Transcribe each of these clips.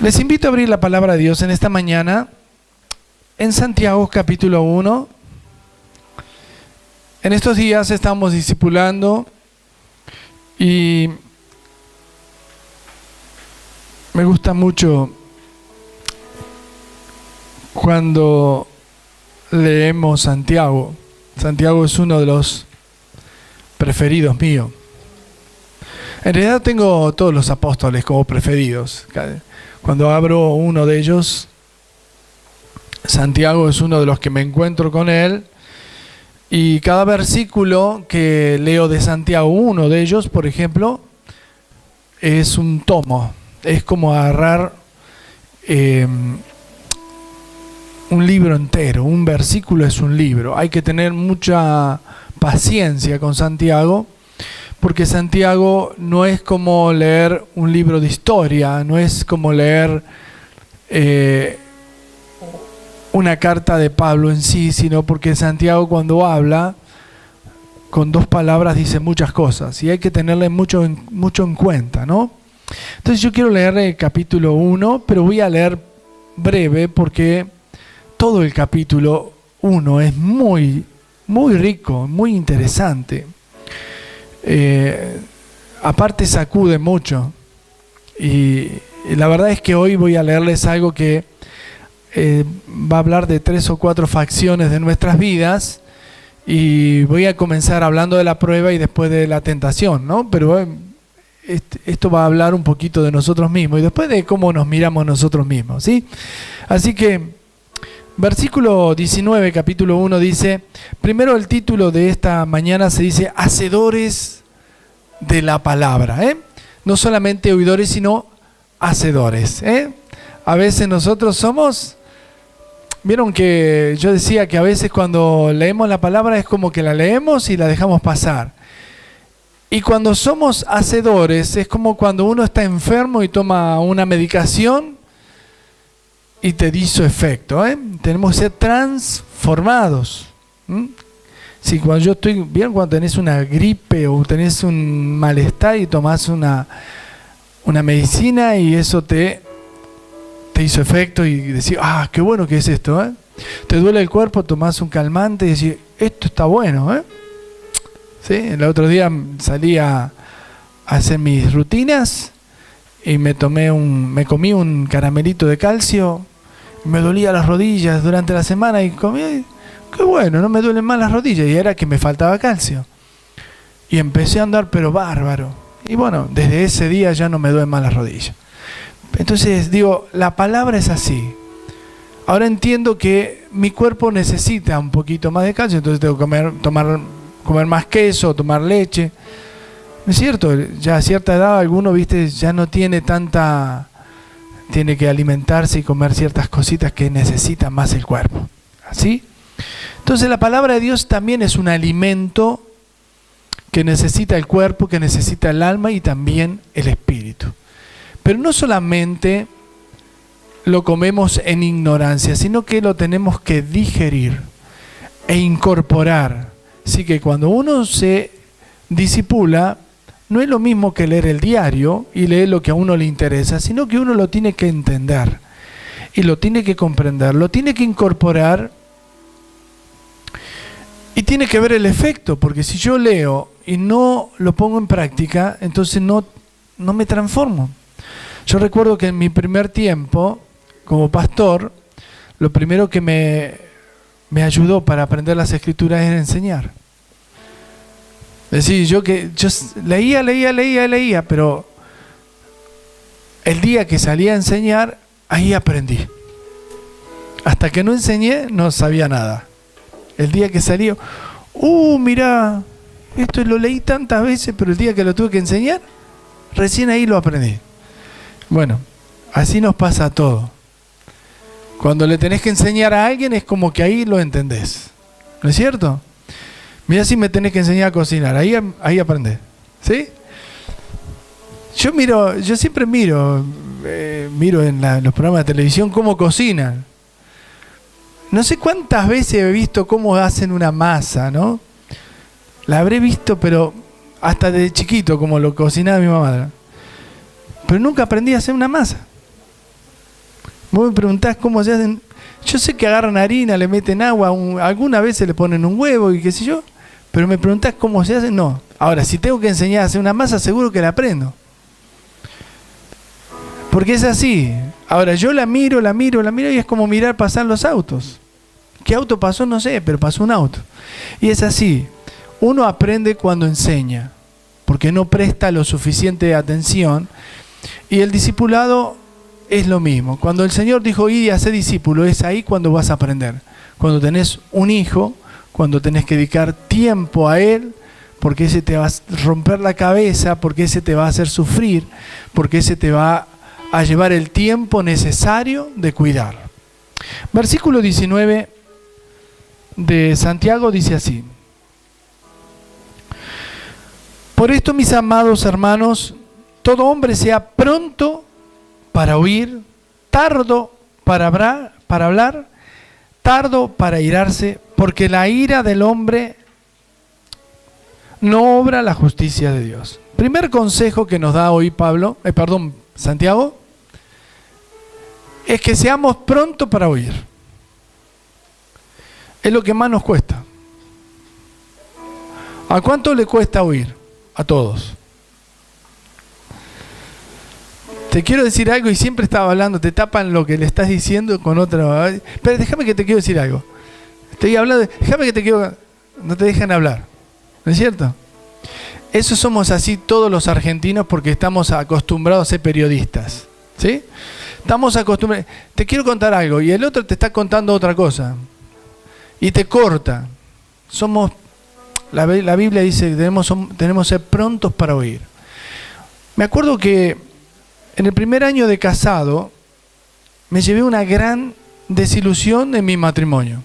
Les invito a abrir la palabra de Dios en esta mañana en Santiago capítulo 1. En estos días estamos discipulando y me gusta mucho cuando leemos Santiago. Santiago es uno de los preferidos míos. En realidad tengo todos los apóstoles como preferidos. Cuando abro uno de ellos, Santiago es uno de los que me encuentro con él. Y cada versículo que leo de Santiago, uno de ellos, por ejemplo, es un tomo. Es como agarrar un libro entero. Un versículo es un libro. Hay que tener mucha paciencia con Santiago, porque Santiago no es como leer un libro de historia, no es como leer una carta de Pablo en sí, sino porque Santiago, cuando habla, con dos palabras dice muchas cosas y hay que tenerle mucho en cuenta, ¿no? Entonces yo quiero leer el capítulo 1, pero voy a leer breve porque todo el capítulo 1 es muy rico, muy interesante. Aparte sacude mucho y la verdad es que hoy voy a leerles algo que va a hablar de 3 o 4 facciones de nuestras vidas y voy a comenzar hablando de la prueba y después de la tentación, ¿no? Pero esto va a hablar un poquito de nosotros mismos y después de cómo nos miramos nosotros mismos, ¿sí? Así que versículo 19, capítulo 1 dice, primero el título de esta mañana se dice hacedores de la palabra, no solamente oidores sino hacedores. A veces nosotros somos, vieron que yo decía que a veces cuando leemos la palabra es como que la leemos y la dejamos pasar. Y cuando somos hacedores es como cuando uno está enfermo y toma una medicación y te hizo efecto, Tenemos que ser transformados. Si cuando yo estoy bien, cuando tenés una gripe o tenés un malestar y tomás una medicina y eso te hizo efecto y decís, qué bueno que es esto, Te duele el cuerpo, tomás un calmante y decís, esto está bueno, ¿Sí? El otro día salí a hacer mis rutinas y me comí un caramelito de calcio. Me dolía las rodillas durante la semana y comí, qué bueno, no me duelen más las rodillas, y era que me faltaba calcio. Y empecé a andar pero bárbaro. Y bueno, desde ese día ya no me duelen más las rodillas. Entonces digo, la palabra es así. Ahora entiendo que mi cuerpo necesita un poquito más de calcio, entonces tengo que comer más queso, tomar leche. ¿No es cierto? Ya a cierta edad alguno, ya no tiene tiene que alimentarse y comer ciertas cositas que necesita más el cuerpo. ¿Así? Entonces la palabra de Dios también es un alimento que necesita el cuerpo, que necesita el alma y también el espíritu. Pero no solamente lo comemos en ignorancia, sino que lo tenemos que digerir e incorporar. Así que cuando uno se discipula, no es lo mismo que leer el diario y leer lo que a uno le interesa, sino que uno lo tiene que entender y lo tiene que comprender, lo tiene que incorporar y tiene que ver el efecto, porque si yo leo y no lo pongo en práctica, entonces no me transformo. Yo recuerdo que en mi primer tiempo como pastor, lo primero que me ayudó para aprender las escrituras era enseñar. Es decir, yo leía, pero el día que salí a enseñar, ahí aprendí. Hasta que no enseñé, no sabía nada. El día que salí, mirá, esto lo leí tantas veces, pero el día que lo tuve que enseñar, recién ahí lo aprendí. Bueno, así nos pasa a todo. Cuando le tenés que enseñar a alguien es como que ahí lo entendés. ¿No es cierto? Mirá si me tenés que enseñar a cocinar, ahí aprendés. ¿Sí? Yo siempre miro en los programas de televisión cómo cocinan. No sé cuántas veces he visto cómo hacen una masa, ¿no? La habré visto, pero hasta de chiquito, como lo cocinaba mi mamá. Pero nunca aprendí a hacer una masa. Vos me preguntás cómo se hacen. Yo sé que agarran harina, le meten agua, alguna vez se le ponen un huevo y qué sé yo, pero me preguntás cómo se hacen, no. Ahora, si tengo que enseñar a hacer una masa, seguro que la aprendo. Porque es así. Ahora, yo la miro y es como mirar pasar los autos. ¿Qué auto pasó? No sé, pero pasó un auto. Y es así. Uno aprende cuando enseña, porque no presta lo suficiente atención. Y el discipulado es lo mismo. Cuando el Señor dijo, id y haced discípulo, es ahí cuando vas a aprender. Cuando tenés un hijo, cuando tenés que dedicar tiempo a él, porque ese te va a romper la cabeza, porque ese te va a hacer sufrir, porque ese te va a llevar el tiempo necesario de cuidar. Versículo 19 de Santiago dice así: por esto, mis amados hermanos, todo hombre sea pronto para oír, tardo para hablar, tardo para airarse, porque la ira del hombre no obra la justicia de Dios. Primer consejo que nos da hoy Santiago, es que seamos prontos para oír. Es lo que más nos cuesta. ¿A cuánto le cuesta oír? A todos. Te quiero decir algo y siempre estaba hablando, te tapan lo que le estás diciendo con otra. Pero déjame que te quiero decir algo. Estoy hablando, no te dejan hablar. ¿No es cierto? Eso somos así todos los argentinos porque estamos acostumbrados a ser periodistas. ¿Sí? Estamos acostumbrados. Te quiero contar algo y el otro te está contando otra cosa. Y te corta. La Biblia dice que tenemos que ser prontos para oír. Me acuerdo que en el primer año de casado me llevé una gran desilusión en mi matrimonio.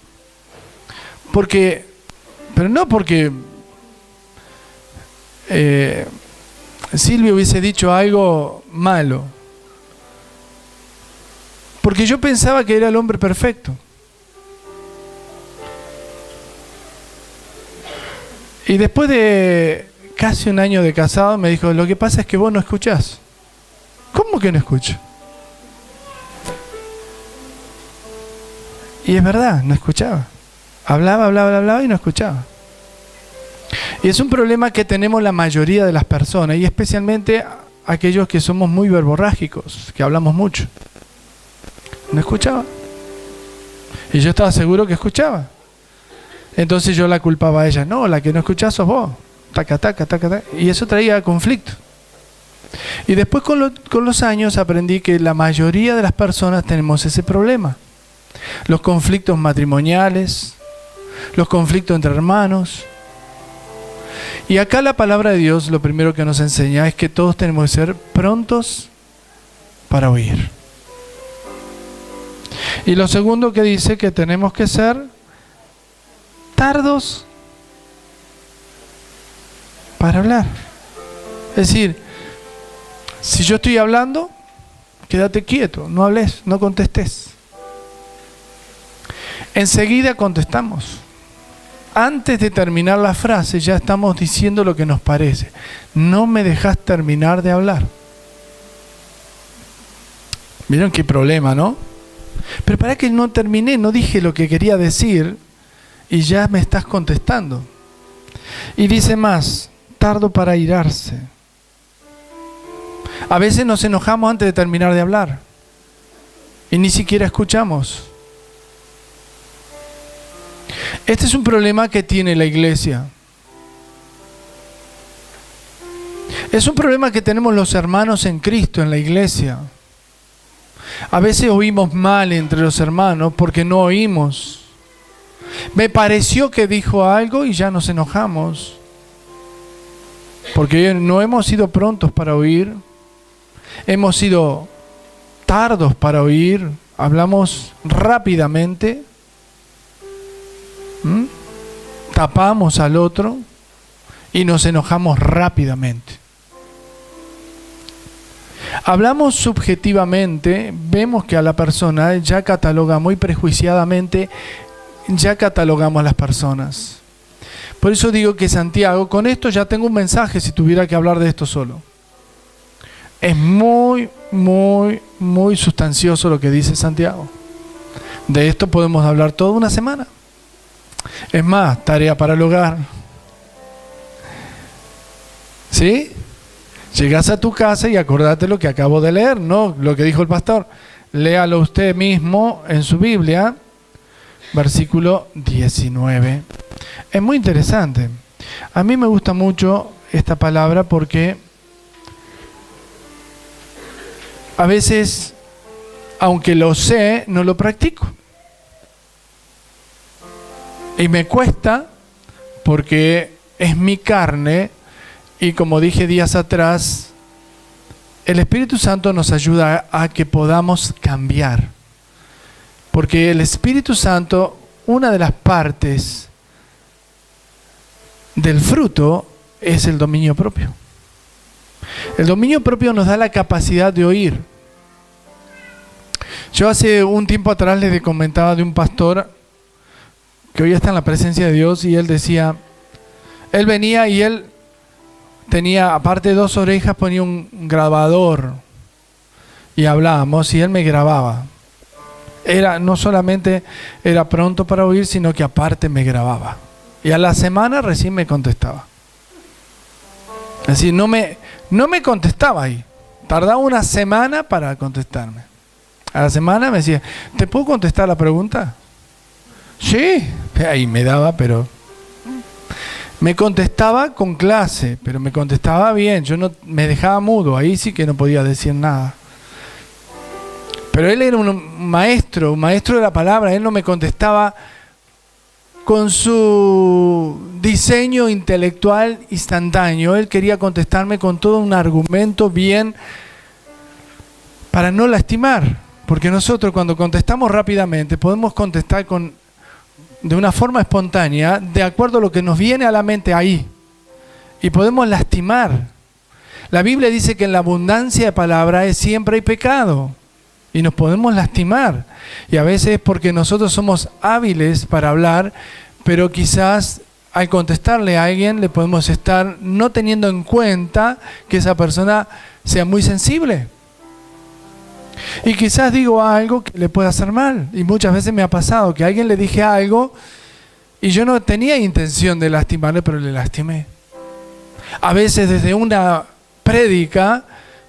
Pero no porque Silvio hubiese dicho algo malo. Porque yo pensaba que era el hombre perfecto. Y después de casi un año de casado me dijo, lo que pasa es que vos no escuchás. ¿Cómo que no escucho? Y es verdad, no escuchaba. Hablaba y no escuchaba. Y es un problema que tenemos la mayoría de las personas, y especialmente aquellos que somos muy verborrágicos, que hablamos mucho. No escuchaba. Y yo estaba seguro que escuchaba. Entonces yo la culpaba a ella. No, la que no escuchás sos vos. Taca. Y eso traía conflicto. Y después con los años aprendí que la mayoría de las personas tenemos ese problema. Los conflictos matrimoniales, los conflictos entre hermanos. Y acá la palabra de Dios lo primero que nos enseña es que todos tenemos que ser prontos para oír. Y lo segundo que dice que tenemos que ser tardos para hablar. Es decir, si yo estoy hablando, quédate quieto, no hables, no contestes. Enseguida contestamos. Antes de terminar la frase ya estamos diciendo lo que nos parece. No me dejas terminar de hablar. ¿Vieron qué problema, no? Pero para que no terminé, no dije lo que quería decir y ya me estás contestando. Y dice más, tardo para airarse. A veces nos enojamos antes de terminar de hablar y ni siquiera escuchamos. Este es un problema que tiene la iglesia. Es un problema que tenemos los hermanos en Cristo en la iglesia. A veces oímos mal entre los hermanos porque no oímos. Me pareció que dijo algo y ya nos enojamos. Porque no hemos sido prontos para oír. Hemos sido tardos para oír. Hablamos rápidamente. Tapamos al otro y nos enojamos rápidamente. Hablamos subjetivamente, vemos que a la persona ya cataloga muy prejuiciadamente, ya catalogamos a las personas. Por eso digo que Santiago, con esto ya tengo un mensaje si tuviera que hablar de esto solo. Es muy muy, muy sustancioso lo que dice Santiago. De esto podemos hablar toda una semana. Es más, tarea para el hogar. ¿Sí? Llegás a tu casa y acordate lo que acabo de leer, no lo que dijo el pastor. Léalo usted mismo en su Biblia, versículo 19. Es muy interesante. A mí me gusta mucho esta palabra porque a veces, aunque lo sé, no lo practico. Y me cuesta porque es mi carne y, como dije días atrás, el Espíritu Santo nos ayuda a que podamos cambiar. Porque el Espíritu Santo, una de las partes del fruto es el dominio propio. El dominio propio nos da la capacidad de oír. Yo hace un tiempo atrás les comentaba de un pastor que hoy está en la presencia de Dios y él decía, él venía y él tenía, aparte de 2 orejas, ponía un grabador y hablábamos y él me grababa. No solamente era pronto para oír, sino que aparte me grababa. Y a la semana recién me contestaba. Así, no me contestaba ahí. Tardaba una semana para contestarme. A la semana me decía, ¿te puedo contestar la pregunta? Sí, ahí me daba, pero me contestaba con clase, pero me contestaba bien. Yo no me dejaba mudo, ahí sí que no podía decir nada. Pero él era un maestro de la palabra. Él no me contestaba con su diseño intelectual instantáneo. Él quería contestarme con todo un argumento bien para no lastimar. Porque nosotros cuando contestamos rápidamente podemos contestar de una forma espontánea, de acuerdo a lo que nos viene a la mente ahí. Y podemos lastimar. La Biblia dice que en la abundancia de palabras siempre hay pecado. Y nos podemos lastimar. Y a veces es porque nosotros somos hábiles para hablar, pero quizás al contestarle a alguien le podemos estar no teniendo en cuenta que esa persona sea muy sensible. Y quizás digo algo que le pueda hacer mal. Y muchas veces me ha pasado que a alguien le dije algo y yo no tenía intención de lastimarle, pero le lastimé. A veces desde una prédica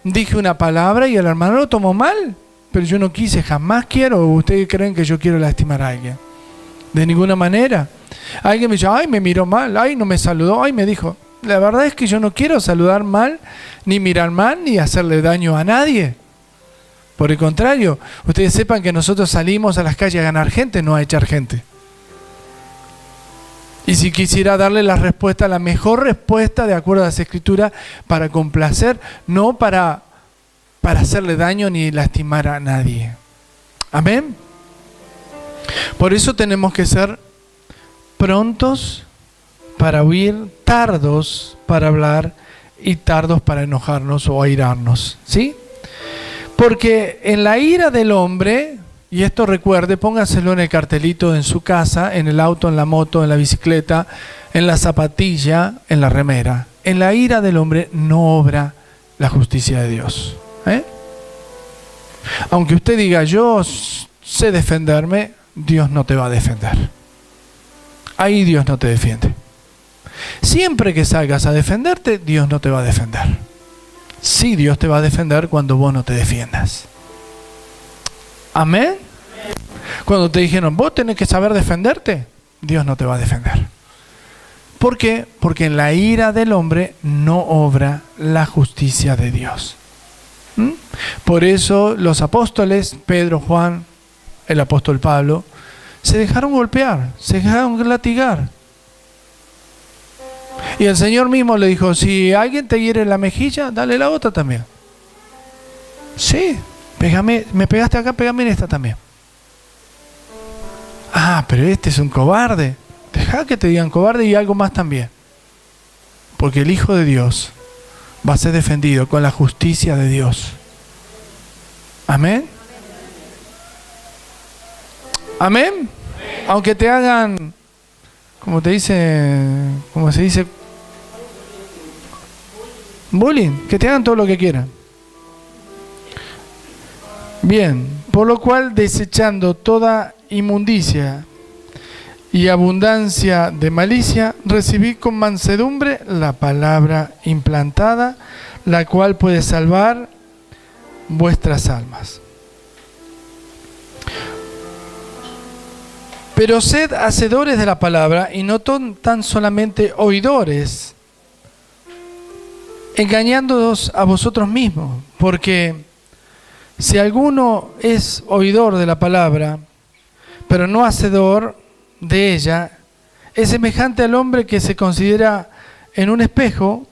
dije una palabra y el hermano lo tomó mal, pero yo no quise, jamás quiero. ¿Ustedes creen que yo quiero lastimar a alguien? De ninguna manera. Alguien me dijo, ay, me miró mal, ay, no me saludó, ay, me dijo. La verdad es que yo no quiero saludar mal, ni mirar mal, ni hacerle daño a nadie. Por el contrario, ustedes sepan que nosotros salimos a las calles a ganar gente, no a echar gente. Y si quisiera darle la respuesta, la mejor respuesta de acuerdo a las Escrituras, para complacer, no para hacerle daño ni lastimar a nadie. Amén. Por eso tenemos que ser prontos para oír, tardos para hablar y tardos para enojarnos o airarnos. ¿Sí? Porque en la ira del hombre, y esto recuerde, póngaselo en el cartelito en su casa, en el auto, en la moto, en la bicicleta, en la zapatilla, en la remera. En la ira del hombre no obra la justicia de Dios. Aunque usted diga, yo sé defenderme, Dios no te va a defender. Ahí Dios no te defiende. Siempre que salgas a defenderte, Dios no te va a defender. Sí, Dios te va a defender cuando vos no te defiendas. ¿Amén? Cuando te dijeron, vos tenés que saber defenderte, Dios no te va a defender. ¿Por qué? Porque en la ira del hombre no obra la justicia de Dios. Por eso los apóstoles, Pedro, Juan, el apóstol Pablo, se dejaron golpear, se dejaron latigar. Y el Señor mismo le dijo, si alguien te hiere la mejilla, dale la otra también. Sí, me pegaste acá, pégame en esta también. Ah, pero este es un cobarde. Deja que te digan cobarde y algo más también. Porque el Hijo de Dios va a ser defendido con la justicia de Dios. Amén. Amén. Aunque te hagan, como se dice, bullying, que te hagan todo lo que quieran. Bien, por lo cual desechando toda inmundicia y abundancia de malicia, recibid con mansedumbre la palabra implantada, la cual puede salvar vuestras almas. Pero sed hacedores de la palabra y no tan solamente oidores, engañándoos a vosotros mismos, porque si alguno es oidor de la palabra, pero no hacedor de ella, es semejante al hombre que se considera en un espejo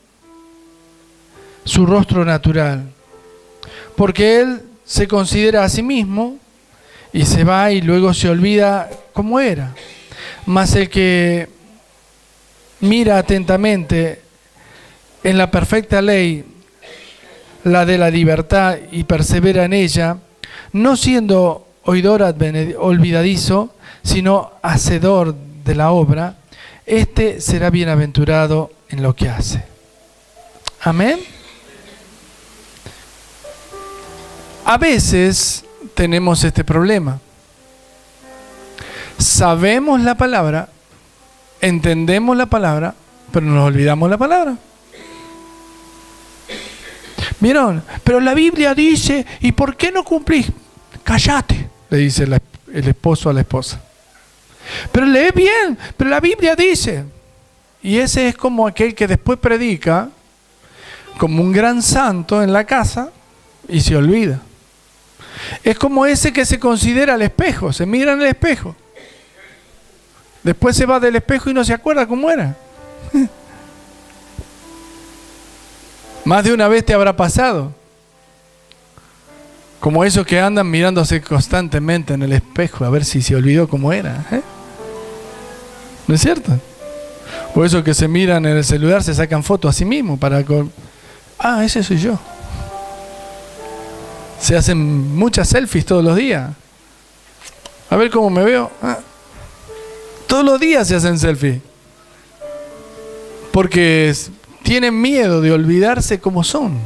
su rostro natural, porque él se considera a sí mismo y se va y luego se olvida cómo era. Mas el que mira atentamente en la perfecta ley, la de la libertad, y persevera en ella, no siendo oidor olvidadizo, sino hacedor de la obra, éste será bienaventurado en lo que hace. Amén. A veces tenemos este problema. Sabemos la palabra, entendemos la palabra, pero nos olvidamos la palabra. ¿Vieron? Pero la Biblia dice, ¿y por qué no cumplís? Cállate, le dice el esposo a la esposa. Pero lee bien, pero la Biblia dice. Y ese es como aquel que después predica como un gran santo en la casa y se olvida. Es como ese que se considera al espejo, se mira en el espejo. Después se va del espejo y no se acuerda cómo era. Más de una vez te habrá pasado. Como esos que andan mirándose constantemente en el espejo a ver si se olvidó cómo era. ¿No es cierto? O esos que se miran en el celular, se sacan fotos a sí mismos para... ese soy yo. Se hacen muchas selfies todos los días. A ver cómo me veo. Todos los días se hacen selfies. Porque tienen miedo de olvidarse cómo son.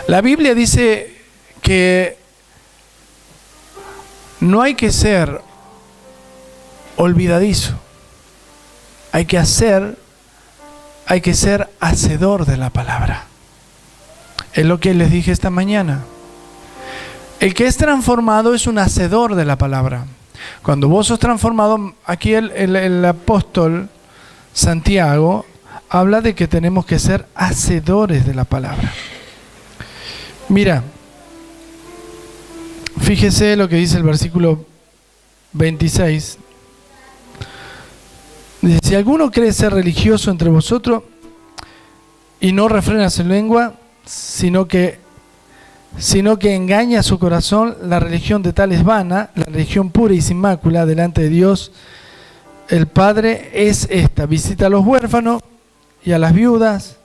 La Biblia dice que no hay que ser olvidadizo. Hay que ser hacedor de la palabra. Es lo que les dije esta mañana. El que es transformado es un hacedor de la palabra. Cuando vos sos transformado, aquí el apóstol Santiago habla de que tenemos que ser hacedores de la palabra. Mira, fíjese lo que dice el versículo 26. Dice, si alguno cree ser religioso entre vosotros y no refrena su lengua, sino que engaña su corazón, la religión de tal es vana, la religión pura y sin mácula delante de Dios el Padre es esta: visita a los huérfanos y a las viudas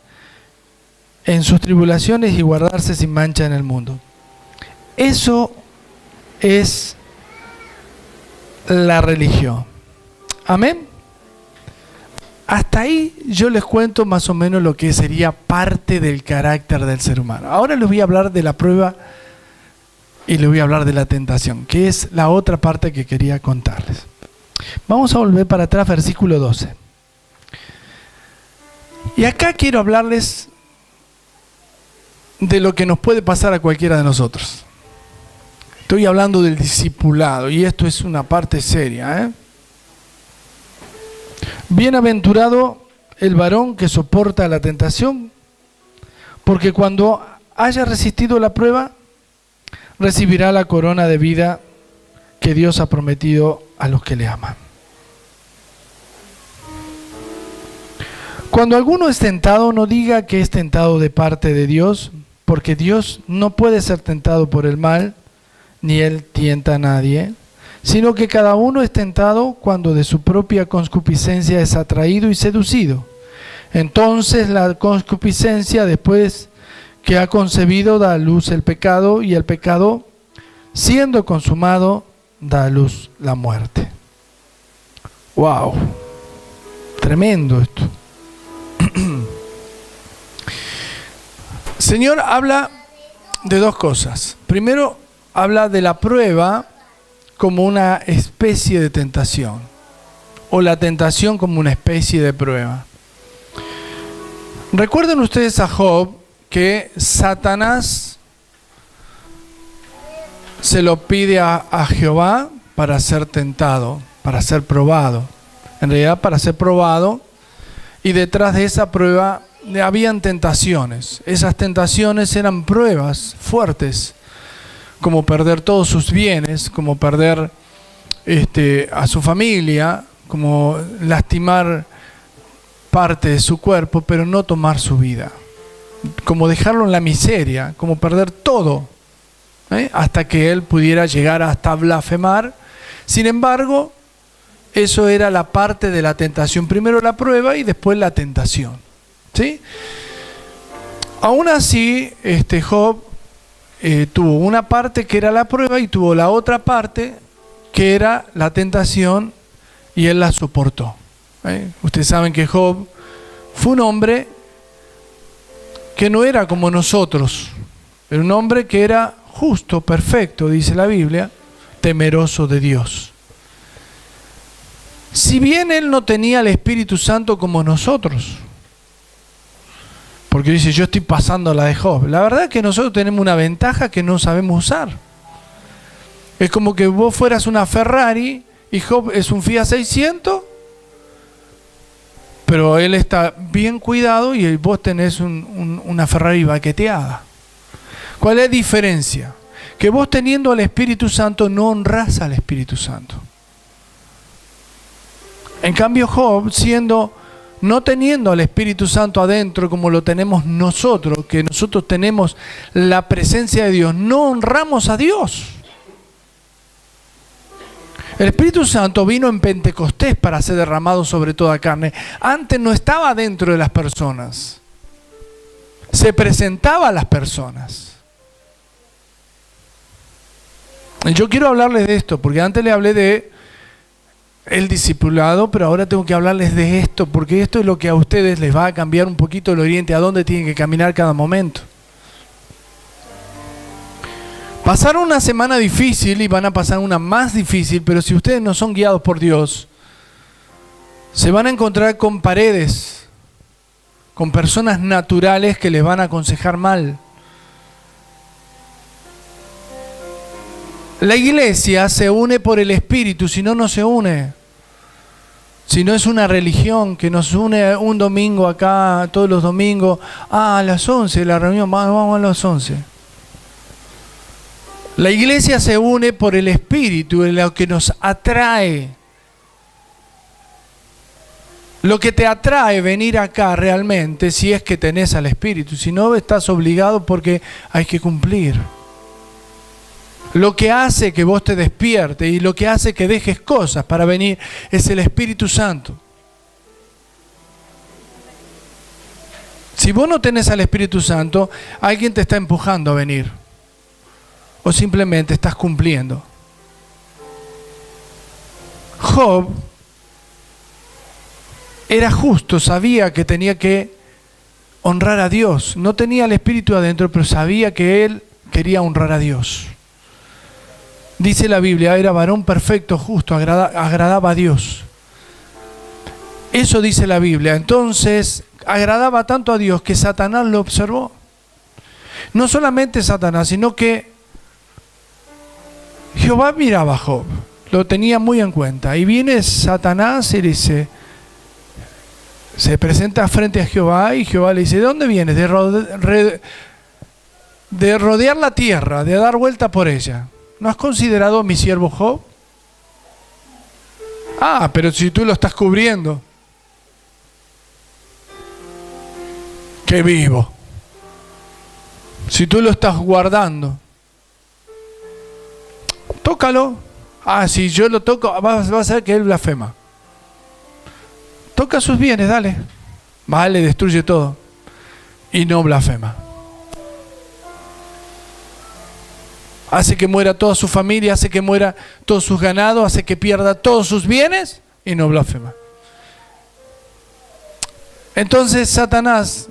en sus tribulaciones y guardarse sin mancha en el mundo. Eso es la religión. Amén. Hasta ahí yo les cuento más o menos lo que sería parte del carácter del ser humano. Ahora les voy a hablar de la prueba y les voy a hablar de la tentación, que es la otra parte que quería contarles. Vamos a volver para atrás, versículo 12. Y acá quiero hablarles de lo que nos puede pasar a cualquiera de nosotros. Estoy hablando del discipulado y esto es una parte seria, Bienaventurado el varón que soporta la tentación, porque cuando haya resistido la prueba, recibirá la corona de vida que Dios ha prometido a los que le aman. Cuando alguno es tentado, no diga que es tentado de parte de Dios, porque Dios no puede ser tentado por el mal, ni Él tienta a nadie, sino que cada uno es tentado cuando de su propia concupiscencia es atraído y seducido. Entonces la concupiscencia, después que ha concebido, da a luz el pecado, y el pecado, siendo consumado, da a luz la muerte. ¡Wow! Tremendo esto. Señor habla de dos cosas. Primero, habla de la prueba como una especie de tentación, o la tentación como una especie de prueba. Recuerden ustedes a Job que Satanás se lo pide a Jehová para ser tentado, para ser probado. En realidad para ser probado, y detrás de esa prueba habían tentaciones. Esas tentaciones eran pruebas fuertes, como perder todos sus bienes, como perder a su familia, como lastimar parte de su cuerpo, pero no tomar su vida, como dejarlo en la miseria, como perder todo, hasta que él pudiera llegar hasta blasfemar. Sin embargo, eso era la parte de la tentación, primero la prueba y después la tentación, ¿sí? Aún así, Job tuvo una parte que era la prueba y tuvo la otra parte que era la tentación, y él la soportó. Ustedes saben que Job fue un hombre que no era como nosotros, era un hombre que era justo, perfecto, dice la Biblia, temeroso de Dios. Si bien él no tenía el Espíritu Santo como nosotros, porque dice, yo estoy pasando la de Job. La verdad es que nosotros tenemos una ventaja que no sabemos usar. Es como que vos fueras una Ferrari y Job es un Fiat 600, pero él está bien cuidado y vos tenés una Ferrari baqueteada. ¿Cuál es la diferencia? Que vos teniendo al Espíritu Santo no honrás al Espíritu Santo. En cambio Job, no teniendo al Espíritu Santo adentro como lo tenemos nosotros, que nosotros tenemos la presencia de Dios, no honramos a Dios. El Espíritu Santo vino en Pentecostés para ser derramado sobre toda carne. Antes no estaba dentro de las personas. Se presentaba a las personas. Yo quiero hablarles de esto, porque antes le hablé de el discipulado, pero ahora tengo que hablarles de esto, porque esto es lo que a ustedes les va a cambiar un poquito el oriente, a dónde tienen que caminar cada momento. Pasaron una semana difícil y van a pasar una más difícil, pero si ustedes no son guiados por Dios, se van a encontrar con paredes, con personas naturales que les van a aconsejar mal. La iglesia se une por el Espíritu, si no, no se une. Si no es una religión que nos une un domingo acá, todos los domingos, a las 11 la reunión, vamos a las 11. La iglesia se une por el Espíritu, en lo que nos atrae. Lo que te atrae venir acá realmente, si es que tenés al Espíritu, si no estás obligado porque hay que cumplir. Lo que hace que vos te despiertes y lo que hace que dejes cosas para venir es el Espíritu Santo. Si vos no tenés al Espíritu Santo, alguien te está empujando a venir. O simplemente estás cumpliendo. Job era justo, sabía que tenía que honrar a Dios. No tenía el Espíritu adentro, pero sabía que él quería honrar a Dios. Dice la Biblia, era varón perfecto, justo, agradaba a Dios. Eso dice la Biblia. Entonces, agradaba tanto a Dios que Satanás lo observó. No solamente Satanás, sino que Jehová miraba a Job, lo tenía muy en cuenta. Y viene Satanás y dice, se presenta frente a Jehová y Jehová le dice, ¿de dónde vienes? De rodear la tierra, de dar vuelta por ella. ¿No has considerado a mi siervo Job? Ah, pero si tú lo estás cubriendo. ¡Qué vivo! Si tú lo estás guardando. Tócalo. Ah, si yo lo toco, vas a ver que él blasfema. Toca sus bienes, dale. Vale, destruye todo. Y no blasfema. Hace que muera toda su familia, hace que muera todos sus ganados, hace que pierda todos sus bienes y no blasfema. Entonces Satanás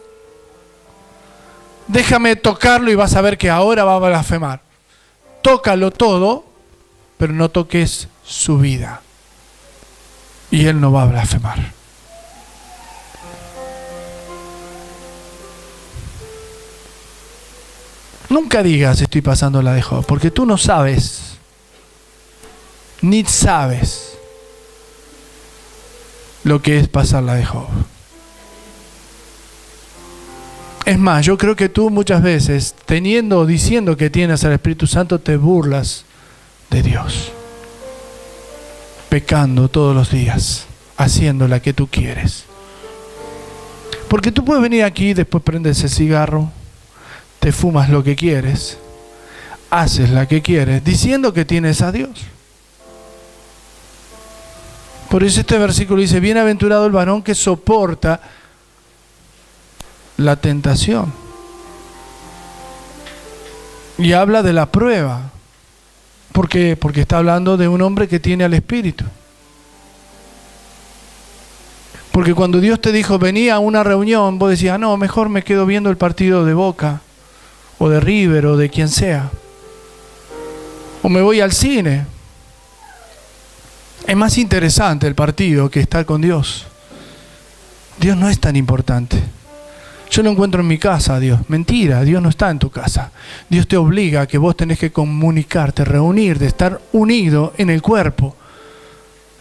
déjame tocarlo y vas a ver que ahora va a blasfemar. Tócalo todo, pero no toques su vida. Y él no va a blasfemar. Nunca digas estoy pasando la de Job, porque tú no sabes, ni sabes lo que es pasar la de Job. Es más, yo creo que tú muchas veces, teniendo o diciendo que tienes al Espíritu Santo, te burlas de Dios. Pecando todos los días, haciendo la que tú quieres. Porque tú puedes venir aquí, después prendes el cigarro, te fumas lo que quieres, haces la que quieres, diciendo que tienes a Dios. Por eso este versículo dice, bienaventurado el varón que soporta la tentación. Y habla de la prueba. ¿Por qué? Porque está hablando de un hombre que tiene al Espíritu. Porque cuando Dios te dijo, vení a una reunión, vos decías, no, mejor me quedo viendo el partido de Boca, o de River, o de quien sea. O me voy al cine. Es más interesante el partido que estar con Dios. Dios no es tan importante. Yo lo encuentro en mi casa a Dios. Mentira, Dios no está en tu casa. Dios te obliga a que vos tenés que comunicarte, reunirte, estar unido en el cuerpo.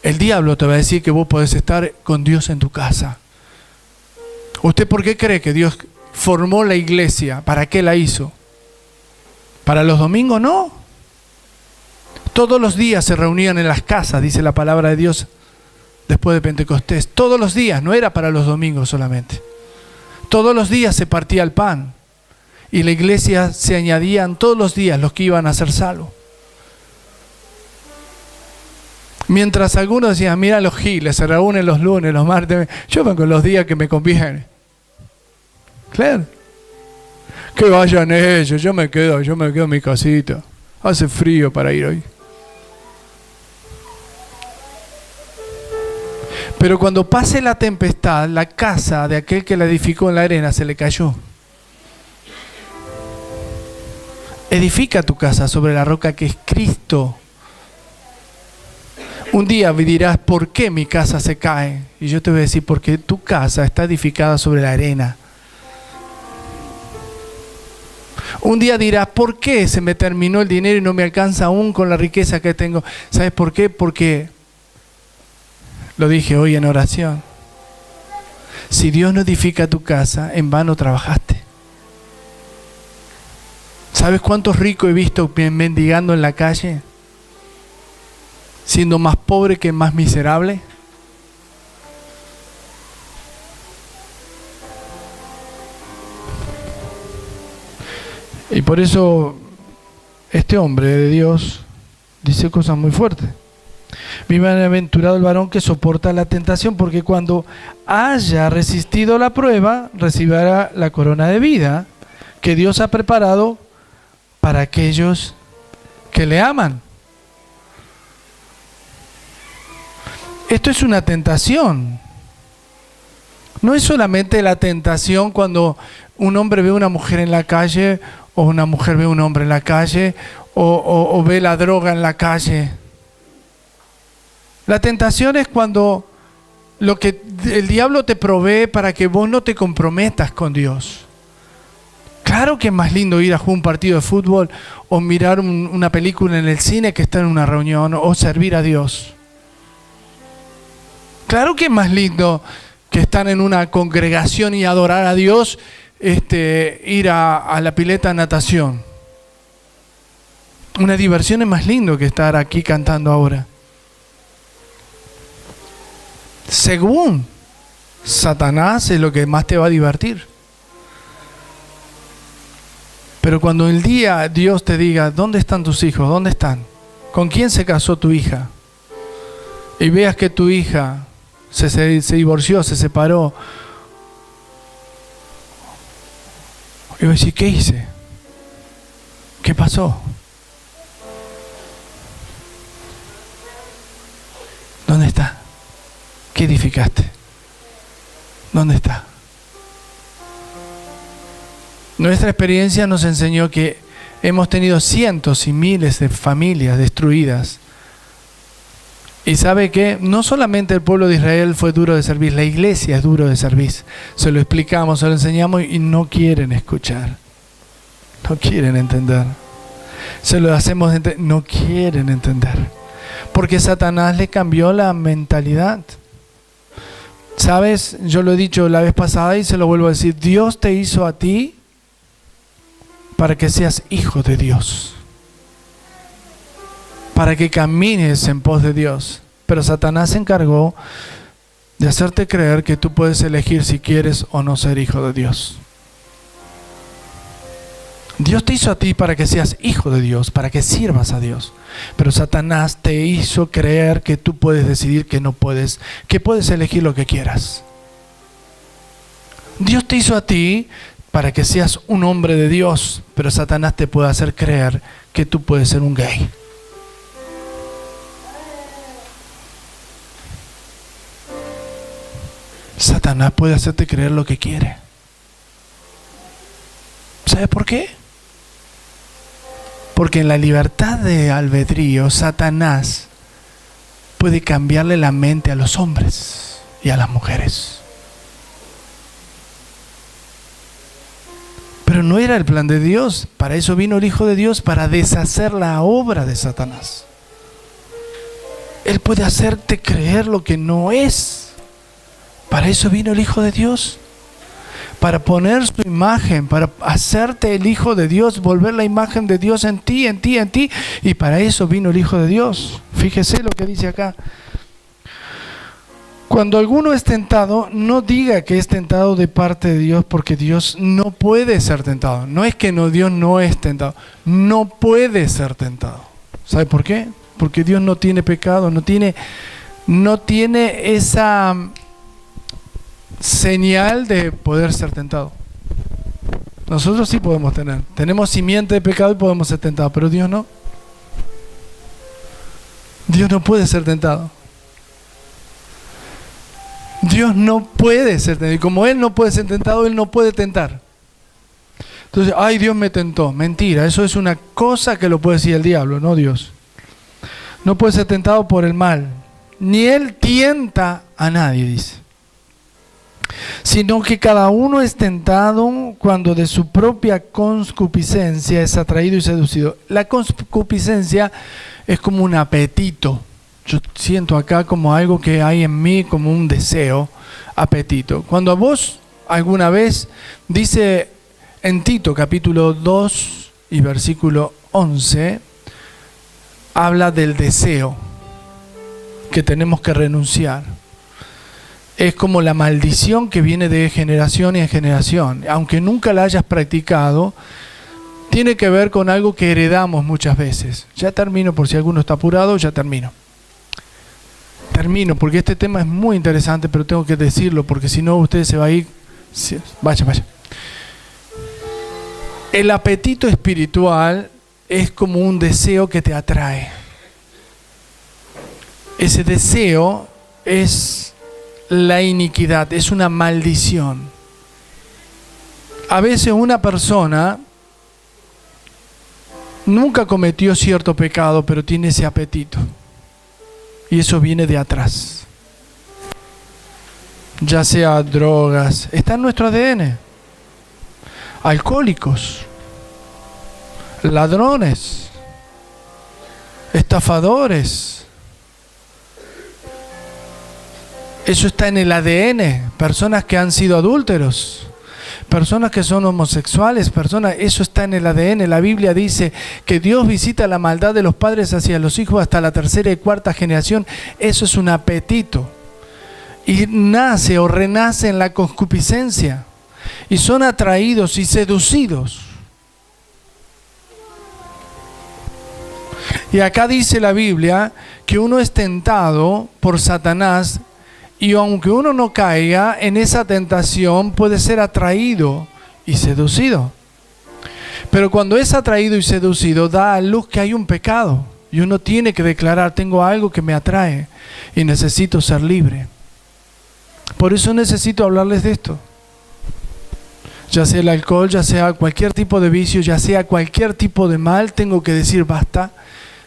El diablo te va a decir que vos podés estar con Dios en tu casa. ¿Usted por qué cree que Dios formó la iglesia? ¿Para qué la hizo? ¿Para los domingos? No. Todos los días se reunían en las casas, dice la palabra de Dios después de Pentecostés. Todos los días, no era para los domingos solamente. Todos los días se partía el pan y la iglesia se añadían todos los días los que iban a ser salvos. Mientras algunos decían, mira los giles, se reúnen los lunes, los martes, yo vengo los días que me convienen. Claro. Que vayan ellos, yo me quedo en mi casita. Hace frío para ir hoy. Pero cuando pase la tempestad, la casa de aquel que la edificó en la arena se le cayó. Edifica tu casa sobre la roca que es Cristo. Un día me dirás, ¿por qué mi casa se cae? Y yo te voy a decir, porque tu casa está edificada sobre la arena. Un día dirás, ¿por qué se me terminó el dinero y no me alcanza aún con la riqueza que tengo? ¿Sabes por qué? Porque, lo dije hoy en oración, si Dios no edifica tu casa, en vano trabajaste. ¿Sabes cuántos ricos he visto mendigando en la calle? Siendo más pobre que más miserable. Y por eso este hombre de Dios dice cosas muy fuertes. Bienaventurado el varón que soporta la tentación, porque cuando haya resistido la prueba, recibirá la corona de vida que Dios ha preparado para aquellos que le aman. Esto es una tentación. No es solamente la tentación cuando un hombre ve a una mujer en la calle, o una mujer ve a un hombre en la calle, o ve la droga en la calle. La tentación es cuando lo que el diablo te provee para que vos no te comprometas con Dios. Claro que es más lindo ir a jugar un partido de fútbol o mirar una película en el cine que estar en una reunión o servir a Dios. Claro que es más lindo que estar en una congregación y adorar a Dios, ir a la pileta de natación. Una diversión es más lindo que estar aquí cantando ahora. Según Satanás es lo que más te va a divertir. Pero cuando el día Dios te diga, ¿dónde están tus hijos? ¿Dónde están? ¿Con quién se casó tu hija? Y veas que tu hija se divorció, se separó. Y vas a decir, ¿qué hice? ¿Qué pasó? ¿Dónde está? ¿Qué edificaste? ¿Dónde está? Nuestra experiencia nos enseñó que hemos tenido cientos y miles de familias destruidas. Y sabe que no solamente el pueblo de Israel fue duro de servir, la iglesia es duro de servir. Se lo explicamos, se lo enseñamos y no quieren escuchar. No quieren entender. Se lo hacemos, no quieren entender. Porque Satanás le cambió la mentalidad. ¿Sabes? Yo lo he dicho la vez pasada y se lo vuelvo a decir. Dios te hizo a ti para que seas hijo de Dios. Para que camines en pos de Dios. Pero Satanás se encargó de hacerte creer que tú puedes elegir si quieres o no ser hijo de Dios. Dios te hizo a ti para que seas hijo de Dios, para que sirvas a Dios. Pero Satanás te hizo creer que tú puedes decidir que no puedes, que puedes elegir lo que quieras. Dios te hizo a ti para que seas un hombre de Dios, pero Satanás te puede hacer creer que tú puedes ser un gay. Satanás puede hacerte creer lo que quiere. ¿Sabes por qué? Porque en la libertad de albedrío, Satanás puede cambiarle la mente a los hombres y a las mujeres. Pero no era el plan de Dios. Para eso vino el Hijo de Dios, para deshacer la obra de Satanás. Él puede hacerte creer lo que no es. Para eso vino el Hijo de Dios. Para poner su imagen, para hacerte el Hijo de Dios, volver la imagen de Dios en ti, en ti, en ti. Y para eso vino el Hijo de Dios. Fíjese lo que dice acá. Cuando alguno es tentado, no diga que es tentado de parte de Dios, porque Dios no puede ser tentado. No es que Dios no es tentado, no puede ser tentado. ¿Sabe por qué? Porque Dios no tiene pecado, no tiene esa señal de poder ser tentado. Nosotros sí podemos tenemos simiente de pecado y podemos ser tentados, pero Dios no. Dios no puede ser tentado. Dios no puede ser tentado. Y como Él no puede ser tentado, Él no puede tentar. Entonces, ay, Dios me tentó. Mentira, eso es una cosa que lo puede decir el diablo, no Dios. No puede ser tentado por el mal. Ni Él tienta a nadie, dice. Sino que cada uno es tentado cuando de su propia concupiscencia es atraído y seducido. La concupiscencia es como un apetito. Yo siento acá como algo que hay en mí, como un deseo, apetito. Cuando a vos alguna vez, dice en Tito capítulo 2 y versículo 11, habla del deseo que tenemos que renunciar. Es como la maldición que viene de generación en generación. Aunque nunca la hayas practicado, tiene que ver con algo que heredamos muchas veces. Ya termino, por si alguno está apurado, ya termino. Termino, porque este tema es muy interesante, pero tengo que decirlo, porque si no, usted se va a ir. Vaya. El apetito espiritual es como un deseo que te atrae. Ese deseo es la iniquidad, es una maldición. A veces una persona nunca cometió cierto pecado, pero tiene ese apetito. Y eso viene de atrás. Ya sea drogas, está en nuestro ADN. Alcohólicos, ladrones, estafadores. Eso está en el ADN. Personas que han sido adúlteros, personas que son homosexuales, eso está en el ADN. La Biblia dice que Dios visita la maldad de los padres hacia los hijos hasta la tercera y cuarta generación. Eso es un apetito. Y nace o renace en la concupiscencia. Y son atraídos y seducidos. Y acá dice la Biblia que uno es tentado por Satanás. Y aunque uno no caiga en esa tentación, puede ser atraído y seducido. Pero cuando es atraído y seducido, da a luz que hay un pecado. Y uno tiene que declarar, tengo algo que me atrae y necesito ser libre. Por eso necesito hablarles de esto. ya sea el alcohol, ya sea cualquier tipo de vicio, ya sea cualquier tipo de mal, tengo que decir basta.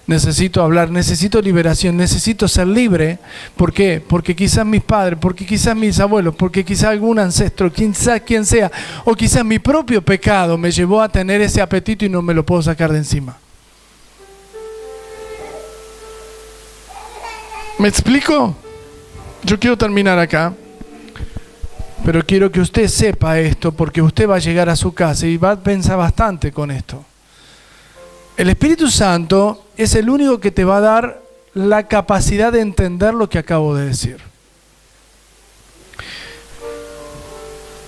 Necesito hablar, necesito liberación, necesito ser libre. ¿Por qué? Porque quizás mis padres, porque quizás mis abuelos, porque quizás algún ancestro, quizás quien sea, o quizás mi propio pecado me llevó a tener ese apetito y no me lo puedo sacar de encima. ¿Me explico? Yo quiero terminar acá, pero quiero que usted sepa esto, porque usted va a llegar a su casa y va a pensar bastante con esto. El Espíritu Santo es el único que te va a dar la capacidad de entender lo que acabo de decir.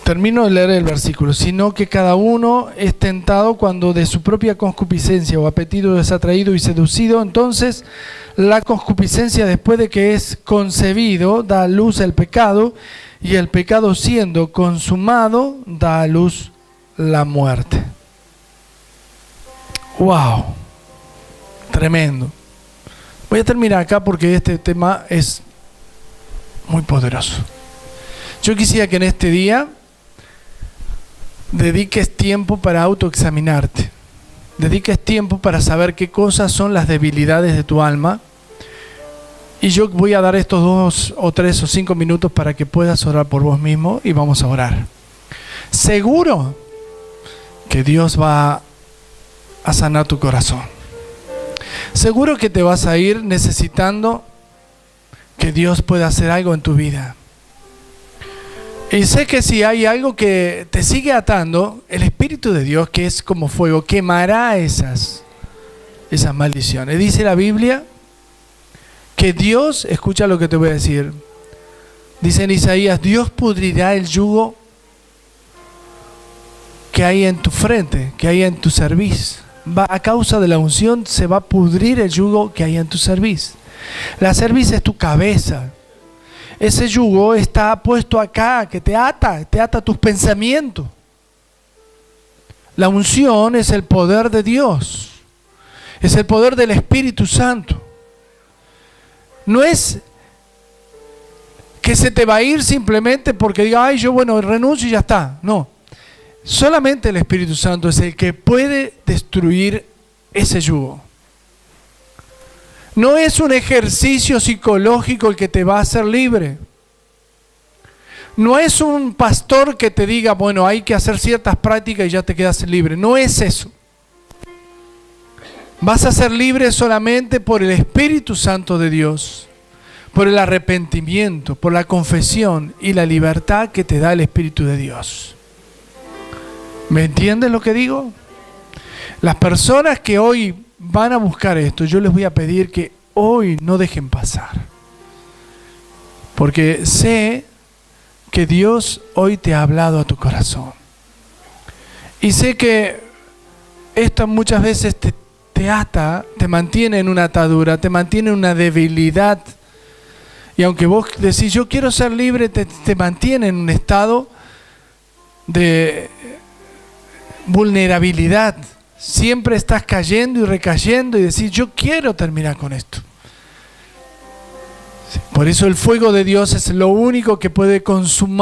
Termino de leer el versículo. Sino que cada uno es tentado cuando de su propia concupiscencia o apetito es atraído y seducido. Entonces la concupiscencia, después de que es concebido, da a luz el pecado, y el pecado, siendo consumado, da a luz la muerte. ¡Wow! Tremendo. Voy a terminar acá porque este tema es muy poderoso. Yo quisiera que en este día dediques tiempo para autoexaminarte. Dediques tiempo para saber qué cosas son las debilidades de tu alma. Y yo voy a dar estos 2 o 3 o 5 minutos para que puedas orar por vos mismo y vamos a orar. Seguro que Dios va a sanar tu corazón. Seguro que te vas a ir necesitando que Dios pueda hacer algo en tu vida. Y sé que si hay algo que te sigue atando, el Espíritu de Dios, que es como fuego, quemará esas maldiciones. Dice la Biblia que Dios, escucha lo que te voy a decir, dice en Isaías, Dios pudrirá el yugo que hay en tu frente, que hay en tu cerviz. A causa de la unción se va a pudrir el yugo que hay en tu cerviz. La cerviz es tu cabeza. Ese yugo está puesto acá, que te ata tus pensamientos. La unción es el poder de Dios, es el poder del Espíritu Santo. No es que se te va a ir simplemente porque diga, ay, yo renuncio y ya está. No. Solamente el Espíritu Santo es el que puede destruir ese yugo. No es un ejercicio psicológico el que te va a hacer libre. No es un pastor que te diga, hay que hacer ciertas prácticas y ya te quedas libre. No es eso. Vas a ser libre solamente por el Espíritu Santo de Dios, por el arrepentimiento, por la confesión y la libertad que te da el Espíritu de Dios. ¿Me entiendes lo que digo? Las personas que hoy van a buscar esto, yo les voy a pedir que hoy no dejen pasar. Porque sé que Dios hoy te ha hablado a tu corazón. Y sé que esto muchas veces te ata, te mantiene en una atadura, te mantiene en una debilidad. Y aunque vos decís, yo quiero ser libre, te mantiene en un estado de vulnerabilidad. Siempre estás cayendo y recayendo y decís, yo quiero terminar con esto. Por eso el fuego de Dios es lo único que puede consumir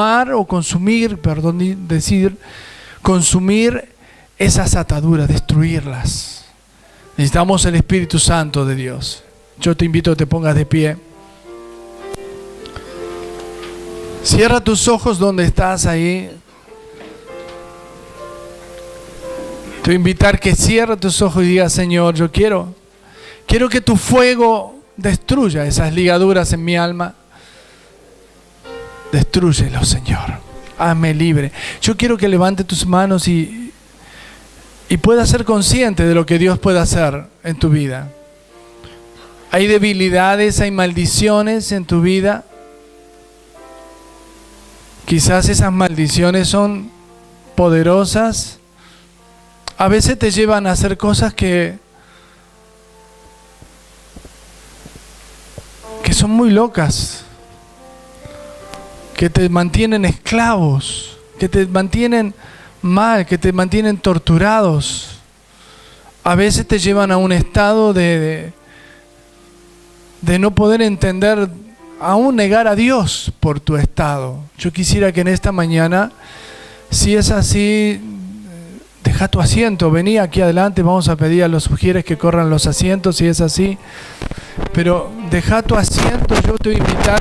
esas ataduras, destruirlas. Necesitamos el Espíritu Santo de Dios. Yo te invito a que te pongas de pie. Cierra tus ojos donde estás ahí. Te voy a invitar que cierres tus ojos y digas, Señor, yo quiero que tu fuego destruya esas ligaduras en mi alma. Destrúyelo, Señor. Hazme libre. Yo quiero que levante tus manos y puedas ser consciente de lo que Dios puede hacer en tu vida. Hay debilidades, hay maldiciones en tu vida. Quizás esas maldiciones son poderosas. A veces te llevan a hacer cosas que son muy locas, que te mantienen esclavos, que te mantienen mal, que te mantienen torturados. A veces te llevan a un estado de no poder entender, aún negar a Dios por tu estado. Yo quisiera que en esta mañana Si es así, deja tu asiento, vení aquí adelante, vamos a pedir a los sugieres que corran los asientos, si es así. Pero deja tu asiento, yo te voy a invitar